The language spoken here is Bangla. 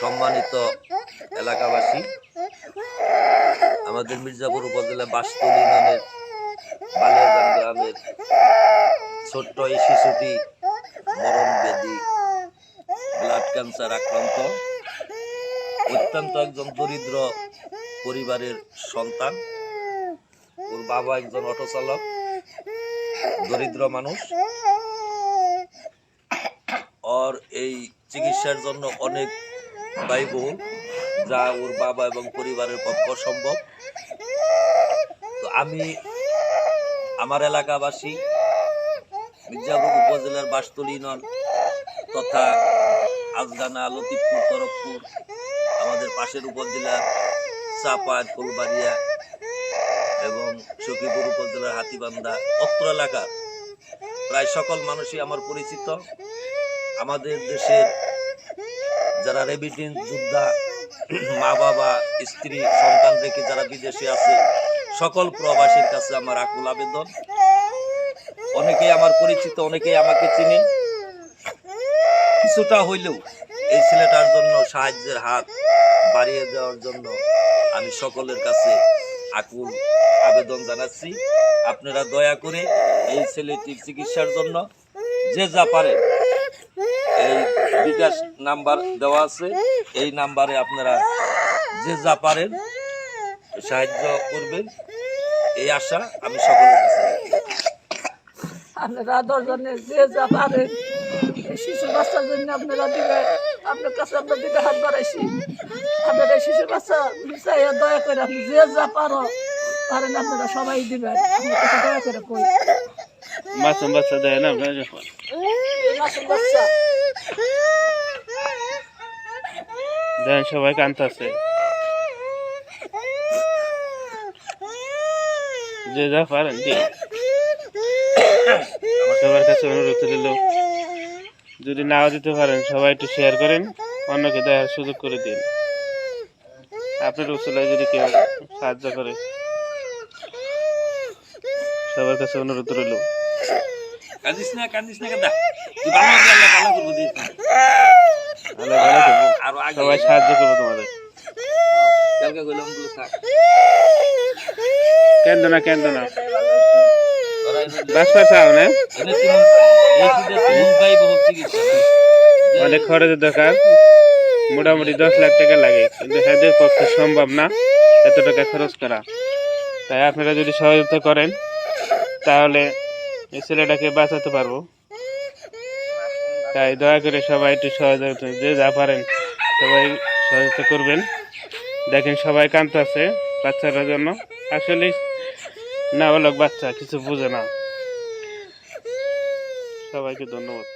সম্মানিত এলাকাবাসী, আমাদের মির্জাপুর উপজেলা বাসতলী ইউনিয়নের বালিয়াজান গ্রামের ছোট্ট এই শিশুটি মরণ ব্যাধি ব্লাড ক্যান্সার আক্রান্ত। অত্যন্ত একজন দরিদ্র পরিবারের সন্তান। ওর বাবা একজন অটো চালক, দরিদ্র মানুষ। ওর এই চিকিৎসার জন্য অনেক ব্যয়বহুল, যা ওর বাবা এবং পরিবারের পক্ষে সম্ভব। তো আমি আমার এলাকাবাসী মির্জাপুর উপজেলার বাসতলী ইউনিয়ন তথা আজগানা, লতিফপুর, তরফপুর, আমাদের পাশের উপজেলার চাপা, ফুলবাড়িয়া এবং সখীপুর উপজেলার হাতিবান্ধা অত্র এলাকার প্রায় সকল মানুষই আমার পরিচিত। আমাদের দেশের যারা রেমিটেন্স যোদ্ধা, মা বাবা, স্ত্রী, সন্তান রেখে যারা বিদেশে আছে, সকল প্রবাসীর কাছে আমার আকুল আবেদন। অনেকেই আমার পরিচিত, অনেকেই আমাকে চিনে। কিছুটা হইলেও এই ছেলেটার জন্য সাহায্যের হাত বাড়িয়ে দেওয়ার জন্য আমি সকলের কাছে আকুল আবেদন জানাচ্ছি। আপনারা দয়া করে এই ছেলেটির চিকিৎসার জন্য যে যা পারেন, এই বিকাশ নাম্বার দেওয়া আছে, এই নাম্বারে আপনারা যে যা পারেন সাহায্য করবেন, এই আশা আমি সকলের কাছে। আপনারা 10 জনে যে যা পারেন এই শিশু বাচ্চার জন্য আপনারা দিবে। আপনার কাছে আমরা দিতে হাত বাড়াইছি। আপনারা এই শিশু বাচ্চা বিচাইয়া দয়া করে আপনি যে যা পারেন আপনারা সবাই দিবেন। আপনার কাছে দয়া করে কই মাসুম বাচ্চা দেয় না আপনারা মাসুম বাচ্চা দেন, সবাই কাঁদতেছে। যে যা পারেন দিন। সবার কাছে অনুরোধ রইল, যদি নাও দিতে পারেন সবাই একটু শেয়ার করেন, অন্যকে দেওয়ার সুযোগ করে দিন। আপনার উসুলায় যদি কেউ সাহায্য করে, সবার কাছে অনুরোধ রইল। কাঁদিস না কাঁদা, তুই ভালো হবে, আল্লাহ ভালো করবো দিস। সবাই সাহায্য করবো তোমাদের। কালকে কইলাম বলে থাক, কেন্দ্র না বাস চাও না, অনেক খরচের দরকার। মোটামুটি 10 লাখ টাকা লাগে, কিন্তু এদের পক্ষে সম্ভব না এত টাকা খরচ করা। তাই আপনারা যদি সহযোগিতা করেন তাহলে এই ছেলেটাকে বাঁচাতে পারবো। তাই দয়া করে সবাই একটু সহযোগিতা, যে যা পারেন সবাই সহযোগিতা করবেন। দেখেন সবাই কাঁদতেছে বাচ্চাটার জন্য। আসলে নাবালক বাচ্চা, কিছু বুঝে না। সবাইকে ধন্যবাদ।